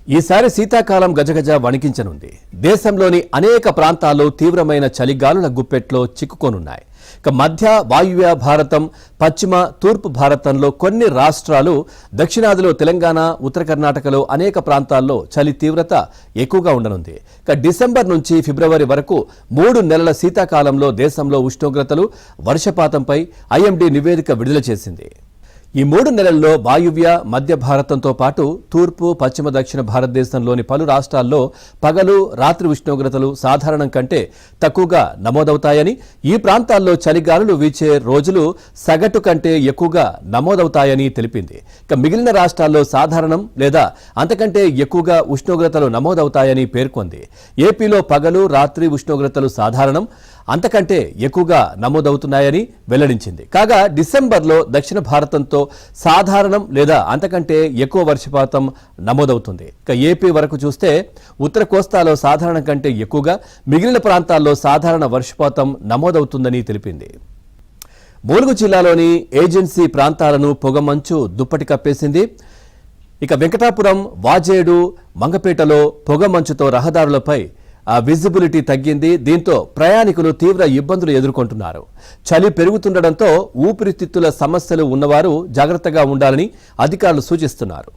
ఈసారి శీతాకాలం గజగజ వణికించనుంది. దేశంలోని అనేక ప్రాంతాల్లో తీవ్రమైన చలిగాలుల గుప్పెట్లో చిక్కుకొనున్నాయి. మధ్య వాయువ్య భారతం, పశ్చిమ తూర్పు భారతంలో కొన్ని రాష్ట్రాలు, దక్షిణాదిలో తెలంగాణ, ఉత్తర కర్ణాటకలో అనేక ప్రాంతాల్లో చలి తీవ్రత ఎక్కువగా ఉండనుంది. డిసెంబర్ నుంచి ఫిబ్రవరి వరకు 3 నెలల శీతాకాలంలో దేశంలో ఉష్ణోగ్రతలు, వర్షపాతంపై ఐఎండీ నివేదిక విడుదల చేసింది. ఈ 3 నెలల్లో వాయువ్య మధ్య భారతంతో పాటు తూర్పు, పశ్చిమ, దక్షిణ భారతదేశంలోని పలు రాష్ట్రాల్లో పగలు, రాత్రి ఉష్ణోగ్రతలు సాధారణం కంటే తక్కువగా నమోదవుతాయని, ఈ ప్రాంతాల్లో చలిగాలులు వీచే రోజులు సగటు కంటే ఎక్కువగా నమోదవుతాయని తెలిపింది. మిగిలిన రాష్ట్రాల్లో సాధారణం లేదా అంతకంటే ఎక్కువగా ఉష్ణోగ్రతలు నమోదవుతాయని పేర్కొంది. ఏపీలో పగలు, రాత్రి ఉష్ణోగ్రతలు సాధారణం, అంతకంటే ఎక్కువగా నమోదవుతున్నాయని వెల్లడించింది. కాగా డిసెంబర్లో దక్షిణ భారతంతో సాధారణం లేదా అంతకంటే ఎక్కువ వర్షపాతం నమోదవుతుంది. ఏపీ వరకు చూస్తే ఉత్తర కోస్తాలో సాధారణం కంటే ఎక్కువగా, మిగిలిన ప్రాంతాల్లో సాధారణ వర్షపాతం నమోదవుతుందని తెలిపింది. ములుగు జిల్లాలోని ఏజెన్సీ ప్రాంతాలను పొగమంచు దుప్పటి కప్పేసింది. వెంకటాపురం, వాజేడు, మంగపేటలో పొగమంచుతో రహదారులపై విజిబిలిటీ తగ్గింది. దీంతో ప్రయాణికులు తీవ్ర ఇబ్బందులు ఎదుర్కొంటున్నారు. చలి పెరుగుతుండటంతో ఊపిరితిత్తుల సమస్యలు ఉన్నవారు జాగ్రత్తగా ఉండాలని అధికారులు సూచిస్తున్నారు.